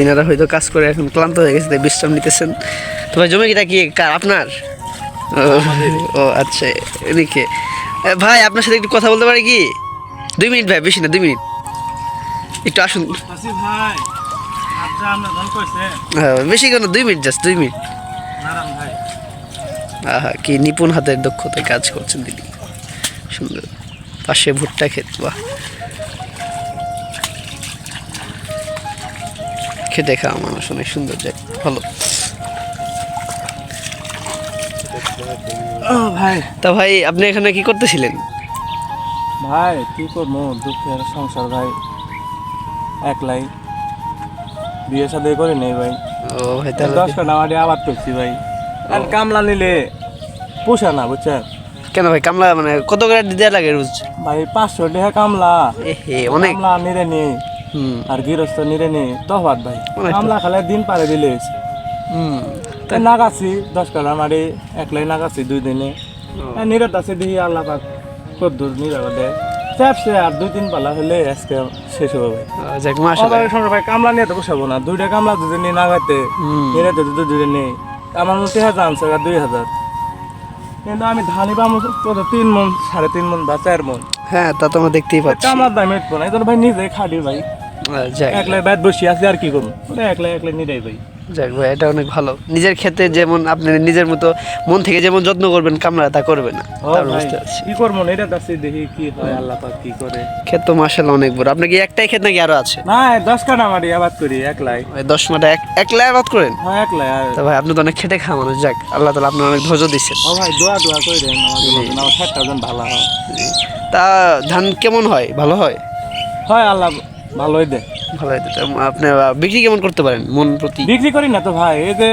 এনারা হয়তো কাজ করে এখন ক্লান্ত হয়ে গেছে, তাই বিশ্রাম নিতেছেন। তো ভাই জমিটা কি কার, আপনার? ও আচ্ছা, এদিকে ভাই আপনার সাথে একটু কথা বলতে পারি কি? 2 মিনিট ভাই, বেশি না, 2 মিনিট একটু আসুন। ভাই হ্যাঁ বেশি কেন, 2 মিনিট, জাস্ট 2 মিনিট। ভাই আহা কি নিপুণ হাতের দক্ষতায় কাজ করছেন দিদি, সুন্দর। পাশে ভুট্টা ক্ষেত, বাহ, খেতে খাওয়া মানুষ অনেক সুন্দর যায়, ভালো। ভাই তা ভাই আপনি এখানে কি করতেছিলেন? ভাই কি করবো, দুঃখের সংসার ভাই, একলাই, বিয়ে সাথে করে নেই ভাই। ও ভাই তাহলে 10 কাঠা মাটি আবাদ করছি ভাই, আর কামলা নিলে পোষা না, বুঝছেন? কেন ভাই কামলা মানে কত করে দেওয়া লাগে রোজ? ভাই 500 টাকা কামলা, এহে অনেক। কামলা নিরে নি হুম আর গৃহস্থ নিরে নি তফাৎ ভাই। অনেক কামলা খালে দিন পারে দিলে হুম। তাই নাগাছি 10 কাঠা মাটি একলাই নাগাছি 2 দিনে। নিরত আছে দেখি আল্লাহ পাক কদ্দুর নিরাপদ দেয়, চাপছে আর 2-3 পালা হলে আজকে শেষ হবে ভাই। যাক মাশাআল্লাহ। আমার সঙ্গে ভাই কামলা নিয়ে তো পোষাবো না, 2টা কামলা যদি নিয়ে নাগাতে নিরাতে যদি 2 নেই, আমার মধ্যে 1000 আনছে আর 2000, কিন্তু আমি ধানি পাবো কত 3 মন 3.5 মন বা 4 মন। হ্যাঁ তা তো আমরা দেখতেই পাচ্ছি। কামলার দাম একটু না, এই জন্য ভাই নিজে খাটি ভাই, যাক একলাই ব্যাট বসি আছি আর কি করবো, ওটা একলাই একলাই নিরাই ভাই। যাক ভাই এটা অনেক ভালো, নিজের ক্ষেতে যেমন আপনি নিজের মতো মন থেকে যেমন যত্ন করবেন কামলা তা করবে না, ও তার ভাই বুঝতে পারছি। কি করবো না, এটা কাছে দেখি কি হয়, আল্লাহ পাক কি করে। ক্ষেত তো মাশাআল্লাহ অনেক বড়। আপনার কি একটাই ক্ষেত নাকি আরো আছে? না 10 কাঠা মাটি আবাদ করি একলাই। ওই 10 মাঠে একলা আবাদ করেন? হ্যাঁ একলাই। আর তা ভাই আপনি তো অনেক খেটে খাওয়া মানুষ, যাক আল্লাহ তাআলা আপনার অনেক ধৈর্য দিচ্ছেন। ও ভাই দোয়া দোয়া করে দেন আমাদের মতন, আমার 60টা জন ভালো হয়। তা ধান কেমন হয়, ভালো হয়? হয় আল্লাহ ভালোই দেয়। ভালো হয়। তা আপনি বিক্রি কেমন করতে পারেন মন প্রতি? বিক্রি করি না তো ভাই, এই যে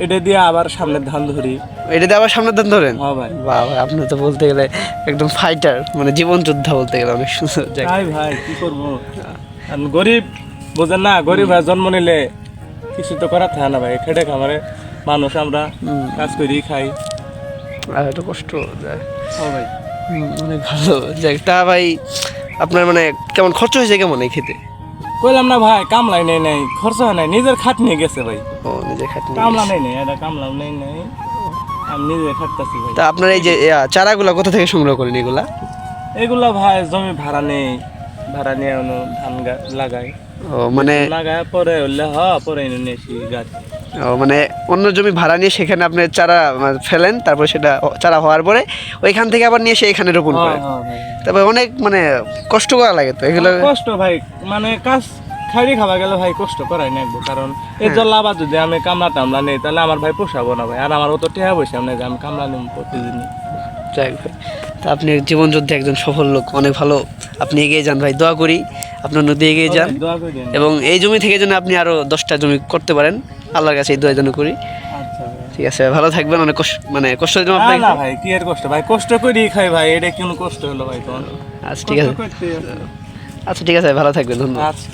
এটা দিয়ে আবার সামনের ধান ধরি। এটা দিয়ে আবার সামনে ধান ধরেন? হ্যাঁ ভাই। বাহ ভাই আপনি তো বলতে গেলে একদম ফাইটার, মানে জীবন যোদ্ধা বলতে গেলে, অনেক সুন্দর। যাক তাই ভাই কি করবো, আর গরিব বোঝেন না, গরিব ভাই জন্ম নিলে কিছু তো করার থাকে না ভাই, খেটে খামারে মানুষ আমরা, কাজ করি খাই। আর একটা কষ্ট যায়। হ্যাঁ ভাই। অনেক ভালো। যাক তা ভাই আপনার মানে কেমন খরচ হয়েছে কেমন এই খেতে? কইলাম না ভাই, কামলাই নেই নাই, খরচ হয় নাই, নিজের খাট নিয়ে গেছে ভাই। ও নিজে খাটনি। কামলা নেই নাই, এটা কামলাও নেই নাই, আমি নিজে খাটতাছি ভাই। তা আপনার এই যে চারাগুলা কোথা থেকে সংগ্রহ করেন এগুলা? এগুলা ভাই জমি ভাড়া নেই, ভাড়া নিয়ে ধান গাছ লাগাই, ও মানে লাগায় পরে হলে পরে এনে নিয়ে আসি গাছ। ও মানে অন্য জমি ভাড়া নিয়ে সেখানে আপনি চারা ফেলেন, তারপর সেটা চারা হওয়ার পরে ওইখান থেকে আবার নিয়ে এসে এখানে রোপণ করেন। ভাই তারপর অনেক মানে কষ্ট করা লাগে তো এগুলো। কষ্ট ভাই, মানে কাজ খাইরে খাওয়া গেলে ভাই কষ্ট করাই নাকবো, কারণ এই জল আবার যদি আমি কামলা টামলা নেই তাহলে আমার ভাই পোষাবো না ভাই, আর আমার অত টেহা পয়সা নেই যে আমি কামলা নিব প্রতিদিনই। যাই ভাই, তা আপনি জীবন যুদ্ধে একজন সফল লোক, অনেক ভালো। আপনি এগিয়ে যান ভাই, দোয়া করি আপনার নদী এগিয়ে যান, দোয়া করে দেন। এবং এই জমি থেকে যেন আপনি আরো 10টা জমি করতে পারেন, আল্লাহর কাছে এই দোয়া যেন করি। আচ্ছা ভাই। ঠিক আছে ভালো থাকবেন, অনেক কষ্ট মানে কষ্ট দিলাম না আপনাকে। না ভাই কি এর কষ্ট ভাই, কষ্ট করি খাই ভাই, এটা কোনো কষ্ট হলো ভাই তোমার? আচ্ছা ঠিক আছে, আচ্ছা ঠিক আছে ভালো থাকবেন, ধন্যবাদ। আচ্ছা।